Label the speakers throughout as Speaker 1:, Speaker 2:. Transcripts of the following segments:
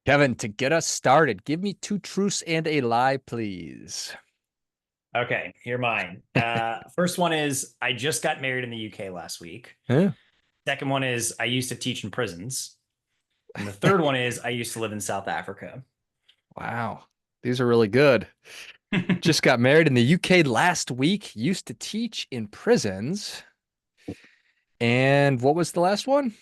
Speaker 1: Kevin, to get us started, give me two truths and a lie, please.
Speaker 2: Okay, here are mine. First one is I just got married in the UK last week.
Speaker 1: Huh?
Speaker 2: Second one is I used to teach in prisons. And the third one is I used to live in South Africa.
Speaker 1: Wow, these are really good. Just got married in the UK last week, used to teach in prisons. And what was the last one?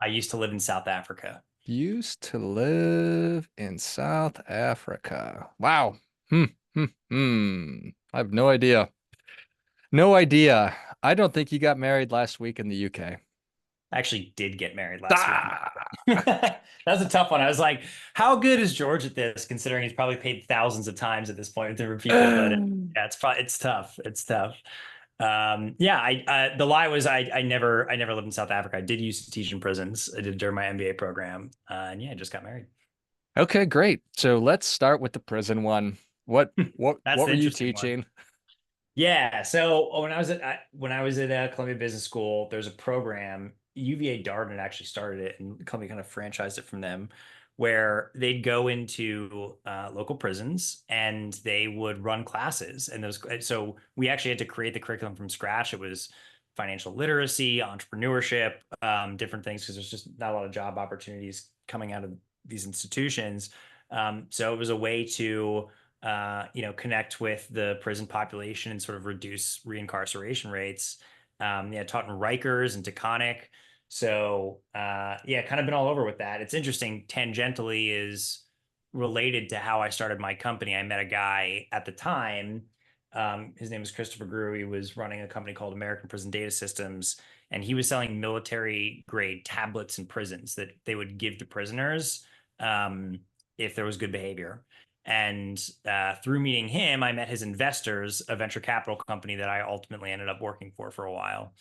Speaker 2: I used to live in South Africa.
Speaker 1: Used to live in South Africa. Wow. Hmm, hmm. I have no idea. No idea. I don't think you got married last week in the UK.
Speaker 2: I actually did get married last week.
Speaker 1: Ah!
Speaker 2: That was a tough one. I was like, how good is George at this, considering he's probably paid thousands of times at this point with different people? But yeah, it's tough. It's tough. Yeah, I the lie was I never lived in South Africa. I did used to teach in prisons. I did during my MBA program. And yeah, I just got married.
Speaker 1: Okay, great. So let's start with the prison one. What what
Speaker 2: That's
Speaker 1: what
Speaker 2: the
Speaker 1: were you
Speaker 2: interesting one.
Speaker 1: teaching?
Speaker 2: Yeah. So when I was at Columbia Business School, there's a program. UVA Darden actually started it, and Columbia kind of franchised it from them, where they'd go into local prisons and they would run classes. And those, so we actually had to create the curriculum from scratch. It was financial literacy, entrepreneurship, different things, because there's just not a lot of job opportunities coming out of these institutions. So it was a way to connect with the prison population and sort of reduce reincarceration rates. Yeah, taught in Rikers and Taconic. So yeah, kind of been all over with that. It's interesting. Tangentially is related to how I started my company. I met a guy at the time. His name was Christopher Grew. He was running a company called American Prison Data Systems, and he was selling military grade tablets in prisons that they would give to prisoners um, if there was good behavior. And through meeting him, I met his investors, a venture capital company that I ultimately ended up working for a while.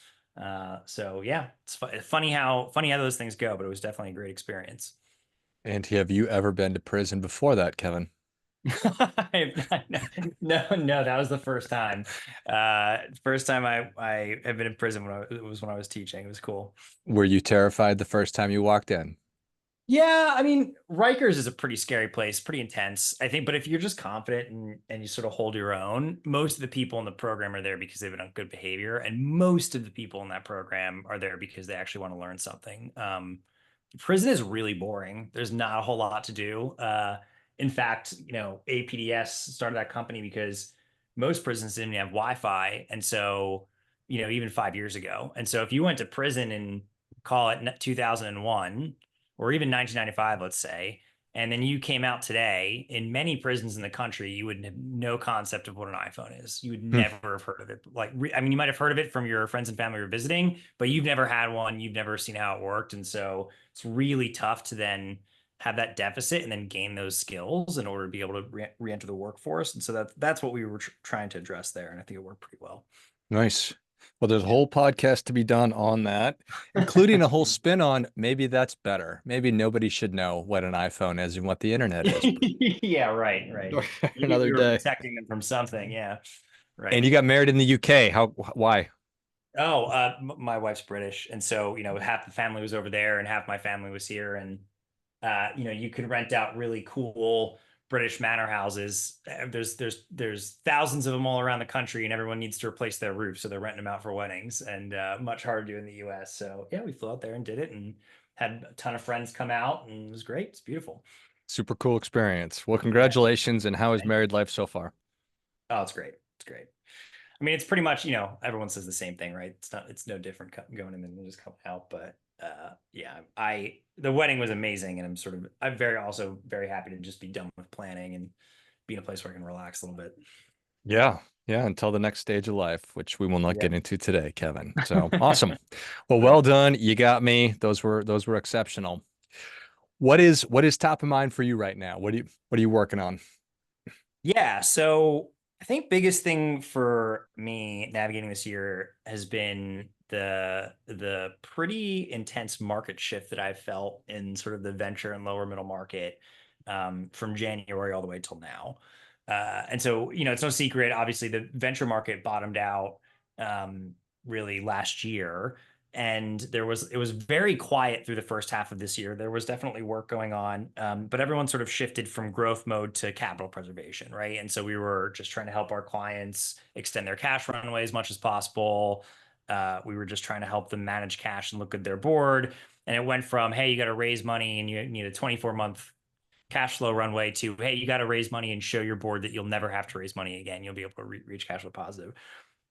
Speaker 2: So yeah, it's funny how those things go, but it was definitely a great experience.
Speaker 1: And have you ever been to prison before that, Kevin?
Speaker 2: No, that was the first time. First time I have been in prison it was when I was teaching. It was cool.
Speaker 1: Were you terrified the first time you walked in?
Speaker 2: Yeah, I mean, Rikers is a pretty scary place, pretty intense, I think. But if you're just confident and you sort of hold your own, most of the people in the program are there because they've been on good behavior, and most of the people in that program are there because they actually want to learn something. Prison is really boring. There's not a whole lot to do. In fact, APDS started that company because most prisons didn't have Wi-Fi, and so even 5 years ago, and so if you went to prison in call it 2001 or even 1995, let's say, and then you came out today, in many prisons in the country, you would have no concept of what an iPhone is. You would
Speaker 1: Hmm.
Speaker 2: never have heard of it. Like, I mean, you might have heard of it from your friends and family you're visiting, but you've never had one. You've never seen how it worked. And so it's really tough to then have that deficit and then gain those skills in order to be able to re-enter the workforce. And so that's what we were trying to address there. And I think it worked pretty well.
Speaker 1: Nice. Well, there's a
Speaker 2: Yeah.
Speaker 1: whole podcast to be done on that, including a whole spin on maybe that's better. Maybe nobody should know what an iPhone is and what the internet is.
Speaker 2: Yeah, right, right. Maybe
Speaker 1: Another
Speaker 2: we were
Speaker 1: day.
Speaker 2: protecting them from something. Yeah,
Speaker 1: And
Speaker 2: right.
Speaker 1: you got married in the UK. Why?
Speaker 2: Oh, my wife's British, and so half the family was over there, and half my family was here, and you could rent out really cool British manor houses. There's thousands of them all around the country, and everyone needs to replace their roof, so they're renting them out for weddings, and much harder to do in the U.S. So yeah, we flew out there and did it, and had a ton of friends come out, and it was great. It's beautiful.
Speaker 1: Super cool experience. Well,
Speaker 2: Yeah,
Speaker 1: congratulations. And how is
Speaker 2: thank you.
Speaker 1: married life so far?
Speaker 2: Oh, it's great. It's great. I mean, it's pretty much, everyone says the same thing, right? It's no different going in than just coming out. But yeah, the wedding was amazing, and I'm also very happy to just be done with planning and be in a place where I can relax a little bit.
Speaker 1: Yeah. Yeah. Until the next stage of life, which we will not get
Speaker 2: Yep.
Speaker 1: into today, Kevin. So awesome. Well, well done. You got me. Those were exceptional. What is top of mind for you right now? What are you working on?
Speaker 2: Yeah, so I think biggest thing for me navigating this year has been the pretty intense market shift that I've felt in sort of the venture and lower middle market from January all the way till now. And so, it's no secret, obviously, the venture market bottomed out really last year. And it was very quiet through the first half of this year. There was definitely work going on, but everyone sort of shifted from growth mode to capital preservation, right? And so we were just trying to help our clients extend their cash runway as much as possible. We were just trying to help them manage cash and look at their board. And it went from, hey, you got to raise money and you need a 24-month cash flow runway to, hey, you got to raise money and show your board that you'll never have to raise money again. You'll be able to reach cash flow positive.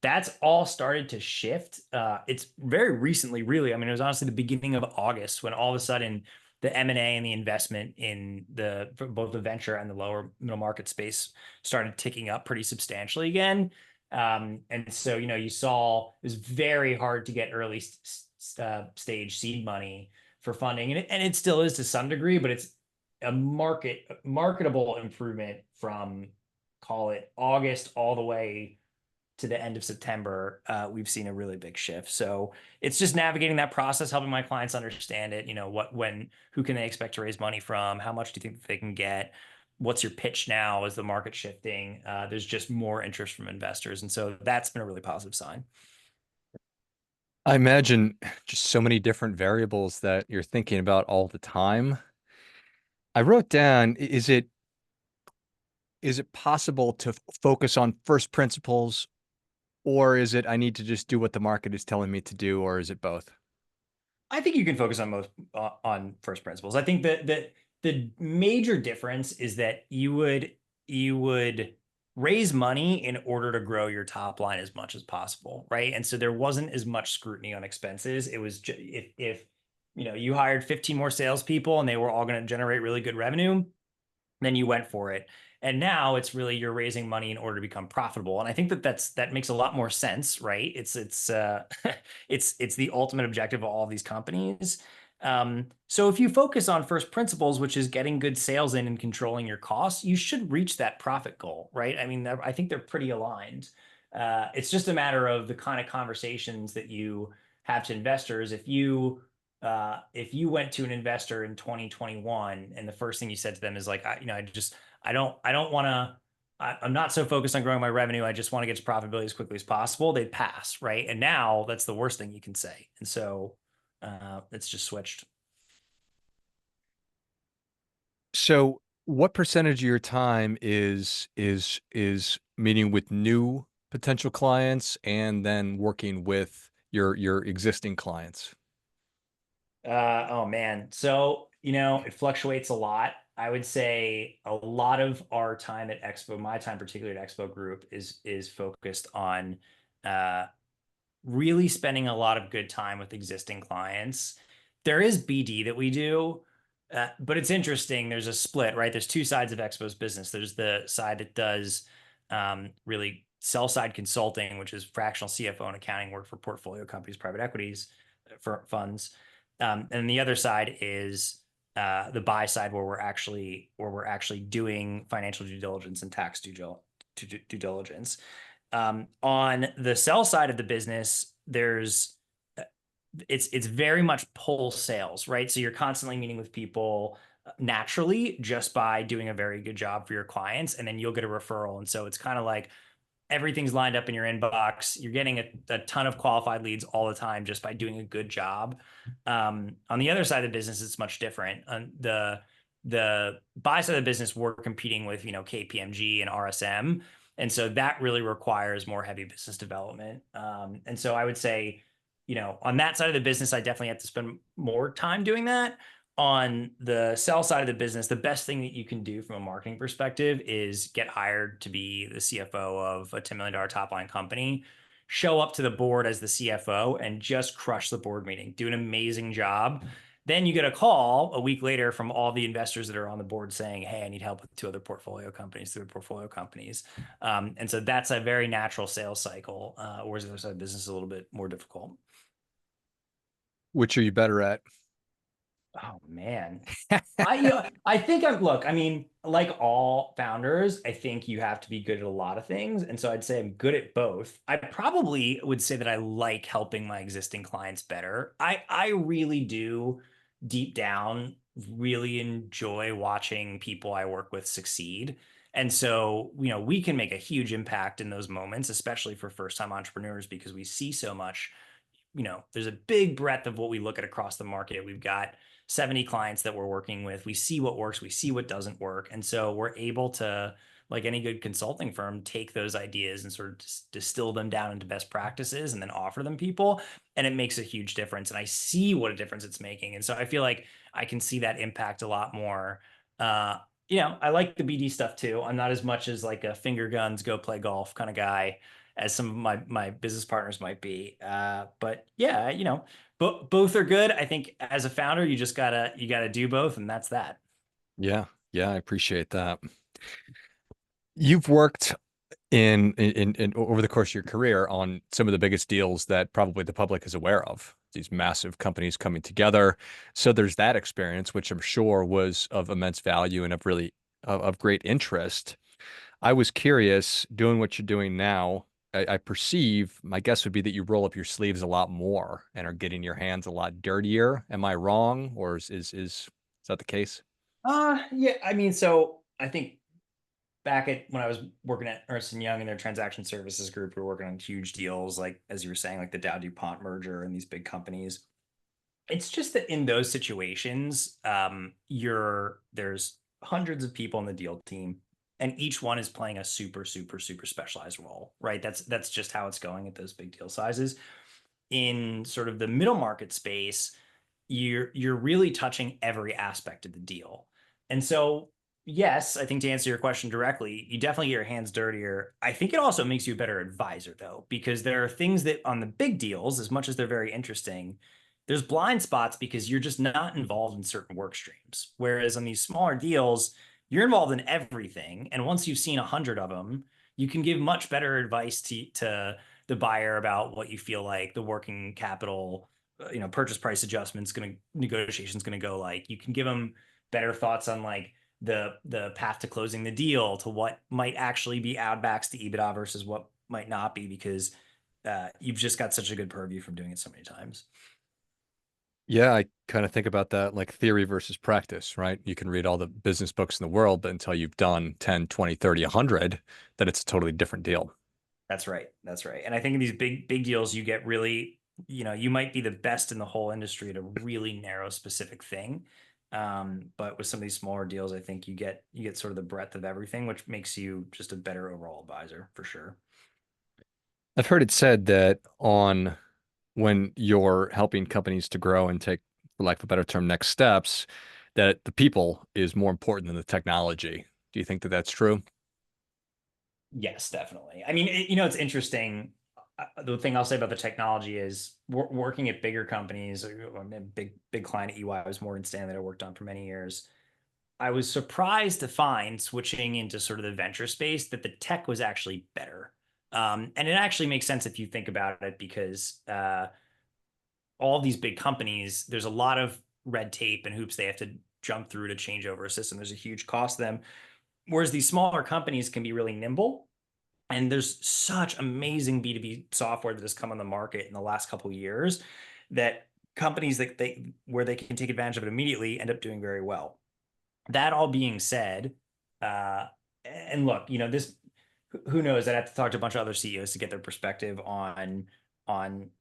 Speaker 2: That's all started to shift. It's very recently, really. I mean, it was honestly the beginning of August when all of a sudden the M&A and the investment in both the venture and the lower middle market space started ticking up pretty substantially again. And so, you saw it was very hard to get early stage seed money for funding, and it still is to some degree, but it's a marketable improvement from, call it August all the way to the end of September. We've seen a really big shift. So it's just navigating that process, helping my clients understand it. Who can they expect to raise money from? How much do you think they can get? What's your pitch now? Is the market shifting? There's just more interest from investors. And so that's been a really positive sign.
Speaker 1: I imagine just so many different variables that you're thinking about all the time. I wrote down, is it possible to focus on first principles, or is it I need to just do what the market is telling me to do, or is it both?
Speaker 2: I think you can focus on most on first principles. I think that the major difference is that you would raise money in order to grow your top line as much as possible, right? And so there wasn't as much scrutiny on expenses. It was if you hired 15 more salespeople and they were all going to generate really good revenue, then you went for it. And now it's really you're raising money in order to become profitable. And I think that makes a lot more sense, right? It's it's the ultimate objective of all of these companies. So if you focus on first principles, which is getting good sales in and controlling your costs, you should reach that profit goal, right? I mean, I think they're pretty aligned. It's just a matter of the kind of conversations that you have to investors. If you went to an investor in 2021 and the first thing you said to them is like, I don't want to, I'm not so focused on growing my revenue. I just want to get to profitability as quickly as possible. They'd pass, right? And now that's the worst thing you can say. And so it's just switched.
Speaker 1: So, what percentage of your time is meeting with new potential clients and then working with your existing clients?
Speaker 2: Oh man. So, it fluctuates a lot. I would say a lot of our time at Expo, my time particularly at Expo Group is focused on uh really spending a lot of good time with existing clients. There is BD that we do, but it's interesting. There's a split, right? There's two sides of Expo's business. There's the side that does really sell side consulting, which is fractional CFO and accounting work for portfolio companies, private equities, for funds. And the other side is the buy side, where we're actually doing financial due diligence and tax due diligence. On the sell side of the business, it's very much pull sales, right? So you're constantly meeting with people naturally just by doing a very good job for your clients, and then you'll get a referral. And so it's kind of like everything's lined up in your inbox. You're getting a ton of qualified leads all the time just by doing a good job. On the other side of the business, it's much different. On the buy side of the business, we're competing with KPMG and RSM, and so that really requires more heavy business development. And so I would say, on that side of the business, I definitely have to spend more time doing that. On the sell side of the business, the best thing that you can do from a marketing perspective is get hired to be the CFO of a $10 million top line company, show up to the board as the CFO and just crush the board meeting, do an amazing job. Then you get a call a week later from all the investors that are on the board saying, hey, I need help with two other portfolio companies, three portfolio companies. And so that's a very natural sales cycle, whereas the other side of the business is a little bit more difficult.
Speaker 1: Which are you better at?
Speaker 2: Oh man. I think look, I mean, like all founders, I think you have to be good at a lot of things. And so I'd say I'm good at both. I probably would say that I like helping my existing clients better. I really do deep down really enjoy watching people I work with succeed. And so, we can make a huge impact in those moments, especially for first-time entrepreneurs because we see so much there's a big breadth of what we look at across the market. We've got 70 clients that we're working with. We see what works, we see what doesn't work. And so we're able to, like any good consulting firm, take those ideas and sort of distill them down into best practices and then offer them people. And it makes a huge difference. And I see what a difference it's making. And so I feel like I can see that impact a lot more. Uh, I like the BD stuff too. I'm not as much as like a finger guns, go play golf kind of guy as some of my business partners might be. But yeah, both are good. I think as a founder, you gotta do both, and that's that.
Speaker 1: Yeah. Yeah, I appreciate that. You've worked in over the course of your career on some of the biggest deals that probably the public is aware of. These massive companies coming together. So there's that experience, which I'm sure was of immense value and of really of great interest. I was curious, doing what you're doing now, I perceive, my guess would be that you roll up your sleeves a lot more and are getting your hands a lot dirtier. Am I wrong, or is that the case?
Speaker 2: Yeah, I mean, so I think back at when I was working at Ernst and Young in their transaction services group, we were working on huge deals, like as you were saying, like the Dow DuPont merger and these big companies. It's just that in those situations, there's hundreds of people in the deal team, and each one is playing a super, super, super specialized role, right? That's just how it's going at those big deal sizes. In sort of the middle market space, you're really touching every aspect of the deal. And so, yes, I think to answer your question directly, you definitely get your hands dirtier. I think it also makes you a better advisor though, because there are things that on the big deals, as much as they're very interesting, there's blind spots because you're just not involved in certain work streams. Whereas on these smaller deals, you're involved in everything. And once you've seen 100 of them, you can give much better advice to the buyer about what you feel like the working capital, purchase price adjustments going to negotiations going to go like. You can give them better thoughts on like the path to closing the deal, to what might actually be add backs to EBITDA versus what might not be, because you've just got such a good purview from doing it so many times.
Speaker 1: Yeah, I kind of think about that like theory versus practice, right? You can read all the business books in the world, but until you've done 10, 20, 30, 100, then it's a totally different deal.
Speaker 2: That's right. That's right. And I think in these big deals, you get really, you might be the best in the whole industry at a really narrow specific thing. But with some of these smaller deals, I think you get sort of the breadth of everything, which makes you just a better overall advisor for sure.
Speaker 1: I've heard it said that on when you're helping companies to grow and take, for lack of a better term, next steps, that the people is more important than the technology. Do you think that that's true?
Speaker 2: Yes, definitely. I mean, it's interesting. The thing I'll say about the technology is working at bigger companies. I'm a big client at EY. I was Morgan Stanley that I worked on for many years. I was surprised to find, switching into sort of the venture space, that the tech was actually better. And it actually makes sense if you think about it, because all these big companies, there's a lot of red tape and hoops they have to jump through to change over a system. There's a huge cost to them. Whereas these smaller companies can be really nimble. And there's such amazing B2B software that has come on the market in the last couple of years, that companies that where they can take advantage of it immediately end up doing very well. That all being said, and look, this, who knows? I'd have to talk to a bunch of other CEOs to get their perspective on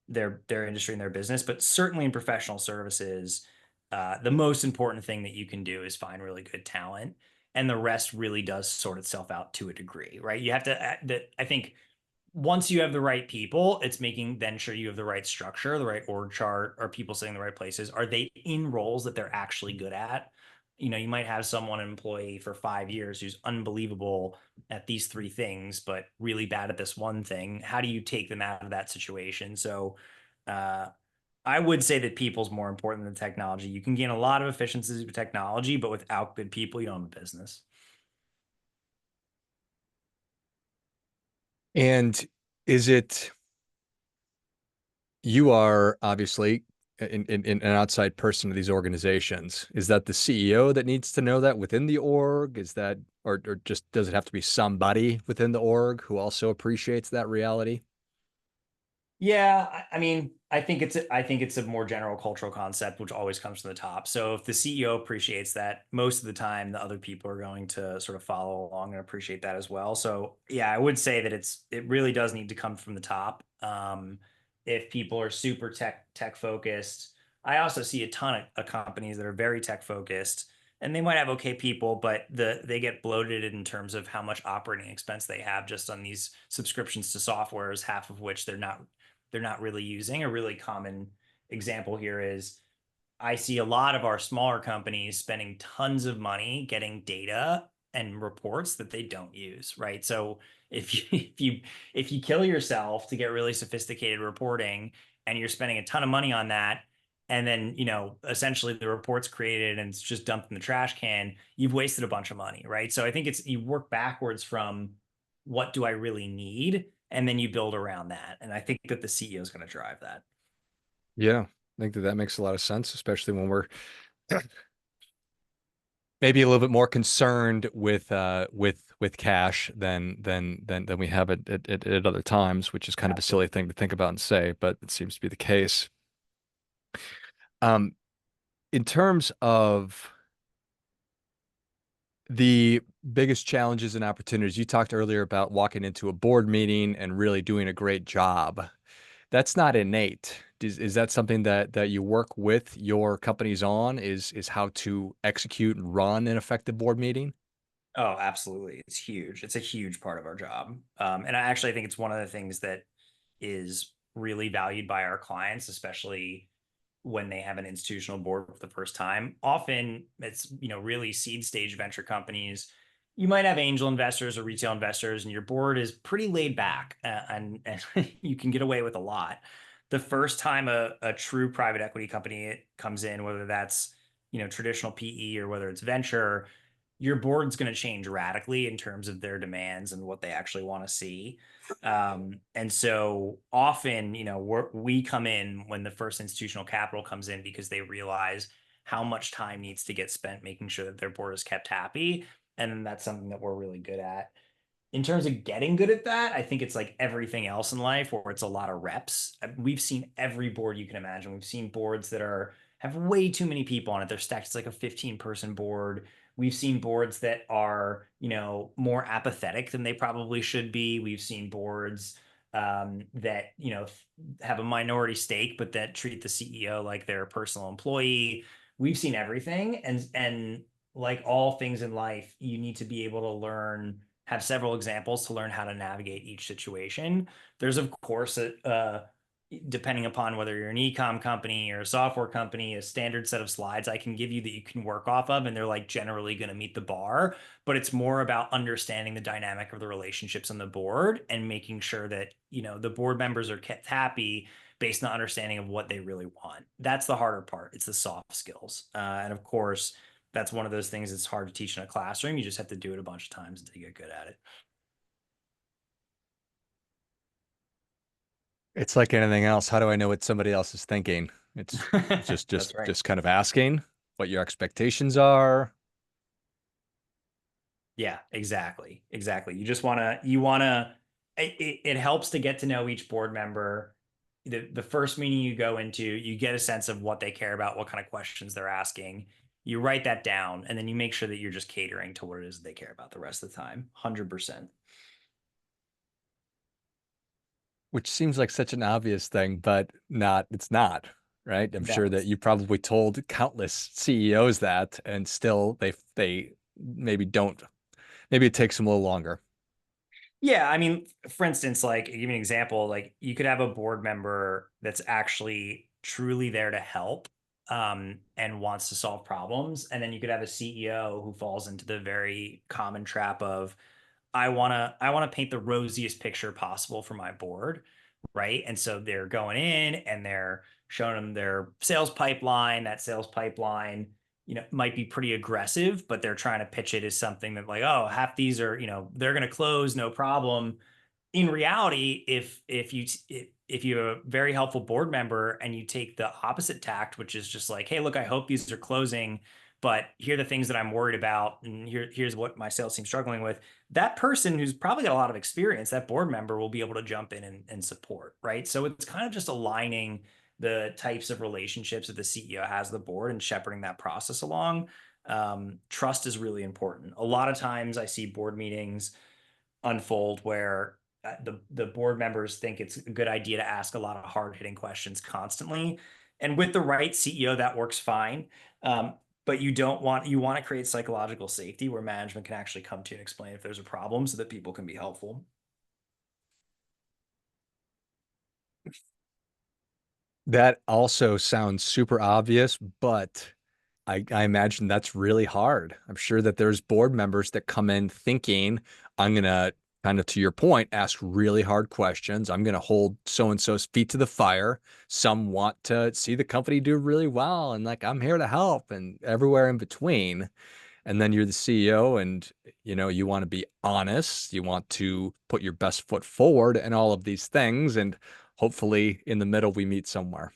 Speaker 2: their industry and their business. But certainly in professional services, the most important thing that you can do is find really good talent, and the rest really does sort itself out to a degree, right? You have to. I think once you have the right people, it's making then sure you have the right structure, the right org chart, are people sitting in the right places? Are they in roles that they're actually good at? You might have someone, an employee for 5 years, who's unbelievable at these three things, but really bad at this one thing. How do you take them out of that situation? So, uh, I would say that people's more important than technology. You can gain a lot of efficiencies with technology, but without good people, you don't have a business.
Speaker 1: And is it, you are obviously an outside person of these organizations. Is that the CEO that needs to know that within the org? Is that, or just does it have to be somebody within the org who also appreciates that reality?
Speaker 2: Yeah, I mean, I think it's a more general cultural concept which always comes from the top. So if the CEO appreciates that, most of the time the other people are going to sort of follow along and appreciate that as well. So yeah, I would say that it really does need to come from the top. if people are super tech focused. I also see a ton of companies that are very tech focused, and they might have okay people, but they get bloated in terms of how much operating expense they have just on these subscriptions to softwares, half of which they're not really using. A really common example here is I see a lot of our smaller companies spending tons of money getting data and reports that they don't use, right? So if you if you kill yourself to get really sophisticated reporting and you're spending a ton of money on that, and then essentially the report's created and it's just dumped in the trash can, you've wasted a bunch of money, right? So I think it's you work backwards from what do I really need, and then you build around that. And I think that the CEO is going to drive that.
Speaker 1: Yeah, I think that that makes a lot of sense, especially when we're maybe a little bit more concerned with cash than we have at other times, which is kind of a silly
Speaker 2: Absolutely.
Speaker 1: thing to think about and say, but it seems to be the case. Um, in terms of the biggest challenges and opportunities, you talked earlier about walking into a board meeting and really doing a great job. That's not innate. Is that something that you work with your companies on? Is how to execute and run an effective board meeting?
Speaker 2: Oh, absolutely. It's huge. It's a huge part of our job. And I actually think it's one of the things that is really valued by our clients, especially when they have an institutional board for the first time. Often it's, really seed stage venture companies. You might have angel investors or retail investors, and your board is pretty laid back, and you can get away with a lot. The first time a true private equity company comes in, whether that's, traditional PE or whether it's venture, your board's going to change radically in terms of their demands and what they actually want to see. And so often, we come in when the first institutional capital comes in because they realize how much time needs to get spent making sure that their board is kept happy. And that's something that we're really good at. In terms of getting good at that, I think it's like everything else in life where it's a lot of reps. We've seen every board you can imagine. We've seen boards that are have way too many people on it. They're stacked. It's like a 15-person board. We've seen boards that are, more apathetic than they probably should be. We've seen boards that, have a minority stake, but that treat the CEO like their personal employee. We've seen everything. And like all things in life, you need to be able to have several examples to learn how to navigate each situation. There's, of course, depending upon whether you're an e-com company or a software company, a standard set of slides I can give you that you can work off of, and they're like generally going to meet the bar. But it's more about understanding the dynamic of the relationships on the board and making sure that, the board members are kept happy based on understanding of what they really want. That's the harder part. It's the soft skills. And of course, that's one of those things that's hard to teach in a classroom. You just have to do it a bunch of times until you get good at it.
Speaker 1: It's like anything else. How do I know what somebody else is thinking? It's just
Speaker 2: That's right.
Speaker 1: just kind of asking what your expectations are.
Speaker 2: Yeah, exactly. Exactly. You want to, it helps to get to know each board member. The first meeting you go into, you get a sense of what they care about, what kind of questions they're asking. You write that down, and then you make sure that you're just catering to what it is they care about the rest of the time. 100%.
Speaker 1: Which seems like such an obvious thing, but it's not, right? I'm sure that
Speaker 2: That's
Speaker 1: you probably told countless CEOs that, and still they maybe don't. Maybe it takes them a little longer.
Speaker 2: Yeah, I mean, for instance, like give you an example, like you could have a board member that's actually truly there to help and wants to solve problems, and then you could have a CEO who falls into the very common trap of I want to paint the rosiest picture possible for my board, right? And so they're going in and they're showing them their sales pipeline. That sales pipeline, might be pretty aggressive, but they're trying to pitch it as something that like, oh, half these are, they're going to close, no problem. In reality, if you're a very helpful board member and you take the opposite tact, which is just like, hey, look, I hope these are closing, but here are the things that I'm worried about, and here's what my sales team's struggling with. That person who's probably got a lot of experience, that board member will be able to jump in and support, right? So it's kind of just aligning the types of relationships that the CEO has with the board and shepherding that process along. Trust is really important. A lot of times I see board meetings unfold where the board members think it's a good idea to ask a lot of hard hitting questions constantly. And with the right CEO, that works fine. But you want to create psychological safety where management can actually come to you and explain if there's a problem so that people can be helpful.
Speaker 1: That also sounds super obvious, but I imagine that's really hard. I'm sure that there's board members that come in thinking, I'm gonna kind of to your point, ask really hard questions. I'm gonna hold so and so's feet to the fire. Some want to see the company do really well, and like I'm here to help, and everywhere in between. And then you're the CEO, and you want to be honest, you want to put your best foot forward, and all of these things, and hopefully in the middle we meet somewhere.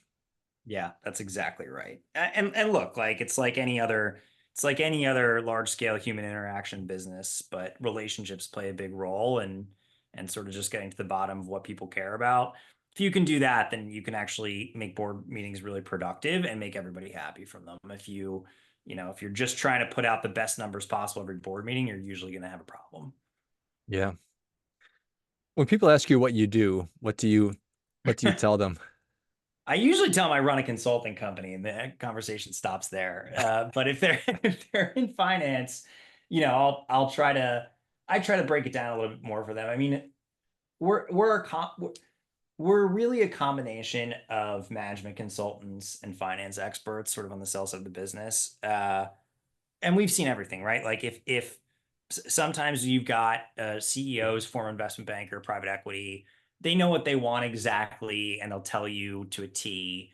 Speaker 2: Yeah, that's exactly right. And look, like it's like any other large scale human interaction business, but relationships play a big role and sort of just getting to the bottom of what people care about. If you can do that, then you can actually make board meetings really productive and make everybody happy from them. If you're just trying to put out the best numbers possible every board meeting, you're usually going to have a problem.
Speaker 1: Yeah. When people ask you what you do, what do you tell them?
Speaker 2: I usually tell them I run a consulting company, and the conversation stops there. But if they're if they're in finance, I'll try to I try to break it down a little bit more for them. I mean, we're really a combination of management consultants and finance experts, sort of on the sales side of the business. And we've seen everything, right? Like if sometimes you've got CEOs, former investment banker, private equity, they know what they want exactly, and they'll tell you to a T.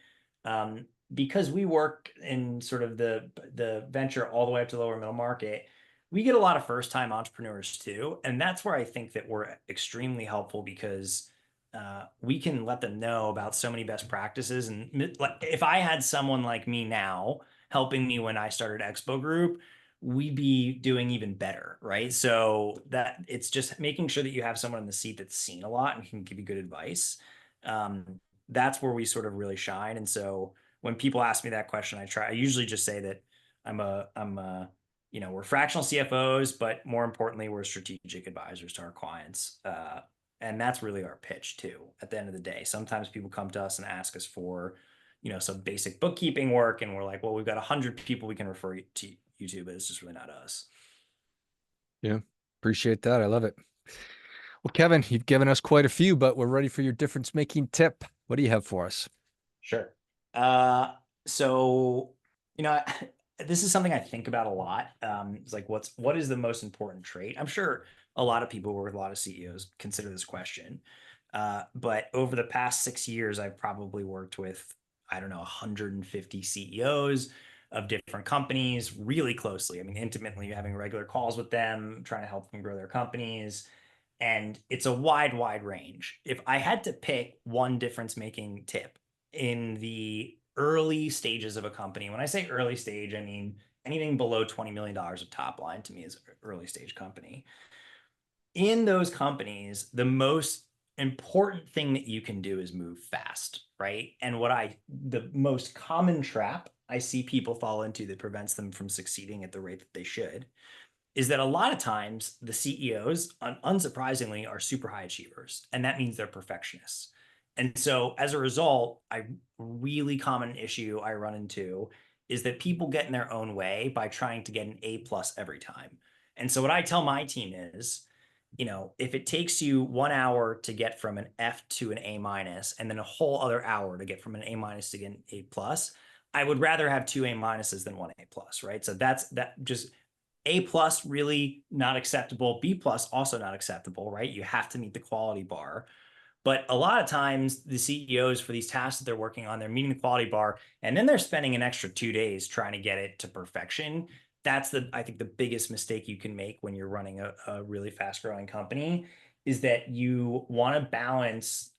Speaker 2: Because we work in sort of the venture all the way up to the lower middle market, we get a lot of first time entrepreneurs too, and that's where I think that we're extremely helpful because we can let them know about so many best practices. And like, if I had someone like me now helping me when I started Expo Group, we'd be doing even better, right? So that it's just making sure that you have someone in the seat that's seen a lot and can give you good advice. That's where we sort of really shine. And so when people ask me that question, I usually just say that we're fractional CFOs, but more importantly, we're strategic advisors to our clients. And that's really our pitch too, at the end of the day. Sometimes people come to us and ask us for, some basic bookkeeping work, and we're like, well, we've got 100 people we can refer you to, but it's just really not us.
Speaker 1: Yeah. Appreciate that. I love it. Well, Kevin, you've given us quite a few, but we're ready for your difference making tip. What do you have for us?
Speaker 2: Sure. Uh, so, you know, this is something I think about a lot. It's like, what is the most important trait? I'm sure a lot of people with a lot of CEOs consider this question. But over the past 6 years, I've probably worked with, I don't know, 150 CEOs of different companies really closely. I mean, intimately having regular calls with them, trying to help them grow their companies. And it's a wide range. If I had to pick one difference making tip in the early stages of a company, when I say early stage, I mean anything below $20 million of top line to me is an early stage company. In those companies, the most important thing that you can do is move fast, right? And the most common trap I see people fall into that prevents them from succeeding at the rate that they should is that a lot of times the CEOs, unsurprisingly, are super high achievers, and that means they're perfectionists. And so as a result, a really common issue I run into is that people get in their own way by trying to get an A plus every time. And so what I tell my team is, if it takes you 1 hour to get from an F to an A minus, and then a whole other hour to get from an A minus to get an A plus, I would rather have two A minuses than one A plus, right? So that's that just A plus really not acceptable. B plus also not acceptable, right? You have to meet the quality bar. But a lot of times, the CEOs for these tasks that they're working on, they're meeting the quality bar, and then they're spending an extra 2 days trying to get it to perfection. That's I think the biggest mistake you can make when you're running a really fast growing company is that you want to balance,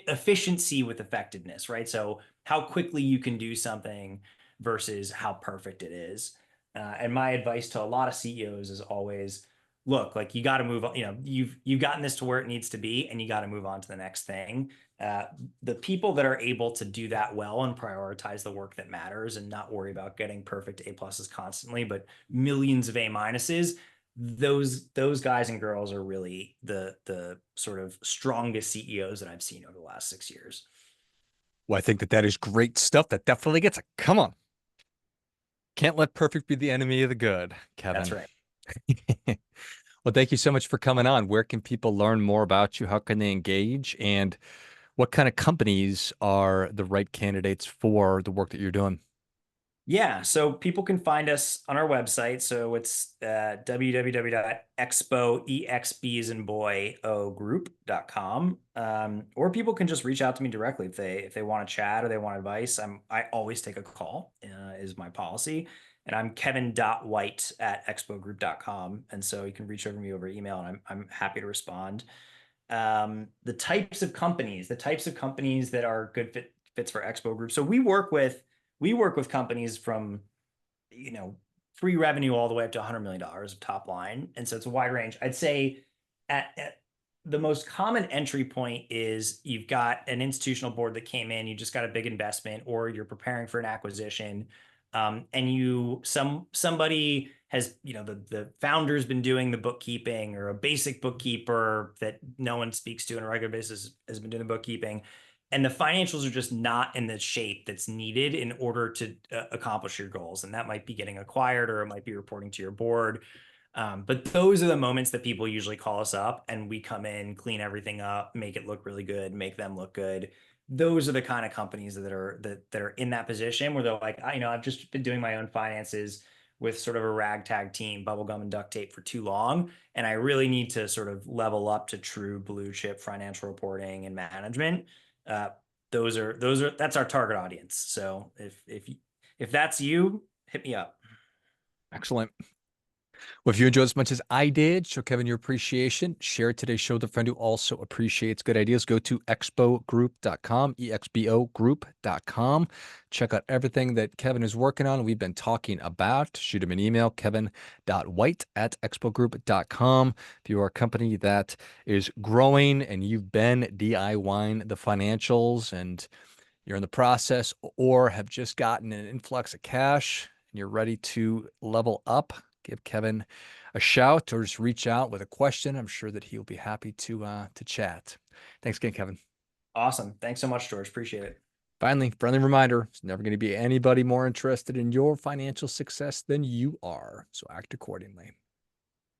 Speaker 2: efficiency with effectiveness, right? So how quickly you can do something versus how perfect it is. And my advice to a lot of CEOs is always, look, like you got to move on. You've gotten this to where it needs to be, and you got to move on to the next thing. The people that are able to do that well and prioritize the work that matters and not worry about getting perfect A pluses constantly, but millions of A minuses, those guys and girls are really the sort of strongest CEOs that I've seen over the last 6 years.
Speaker 1: Well, I think that that is great stuff. That definitely gets it. Come on. Can't let perfect be the enemy of the good,
Speaker 2: That's
Speaker 1: Kevin.
Speaker 2: right.
Speaker 1: Well, thank you so much for coming on. Where can people learn more about you? How can they engage? And what kind of companies are the right candidates for the work that you're doing?
Speaker 2: Yeah, so people can find us on our website. So it's www.expo.group.com. Or people can just reach out to me directly if they want to chat or they want advice. I always take a call, is my policy. And I'm kevin.white@expogroup.com. And so you can reach over me over email and I'm happy to respond. The types of companies that are good fits for Expo Group. So we work with companies from, you know, pre-revenue all the way up to $100 million of top line. And so it's a wide range. I'd say at the most common entry point is you've got an institutional board that came in, you just got a big investment, or you're preparing for an acquisition. And somebody has, the founder's been doing the bookkeeping, or a basic bookkeeper that no one speaks to on a regular basis has been doing the bookkeeping, and the financials are just not in the shape that's needed in order to accomplish your goals. And that might be getting acquired, or it might be reporting to your board. But those are the moments that people usually call us up, and we come in, clean everything up, make it look really good, make them look good. Those are the kind of companies that are in that position where they're like, I've just been doing my own finances with sort of a ragtag team, bubblegum and duct tape for too long, and I really need to sort of level up to true blue chip financial reporting and management. uh, that's our target audience. So if that's you, hit me up.
Speaker 1: Excellent. Well, if you enjoyed as much as I did, show Kevin your appreciation. Share today's show with a friend who also appreciates good ideas. Go to expogroup.com, EXBO group.com. Check out everything that Kevin is working on. We've been talking about. Shoot him an email, kevin.white@expogroup.com. If you are a company that is growing and you've been DIYing the financials and you're in the process or have just gotten an influx of cash and you're ready to level up, give Kevin a shout or just reach out with a question. I'm sure that he'll be happy to chat. Thanks again, Kevin.
Speaker 2: Awesome. Thanks so much, George. Appreciate it.
Speaker 1: Finally, friendly reminder, there's never going to be anybody more interested in your financial success than you are. So act accordingly.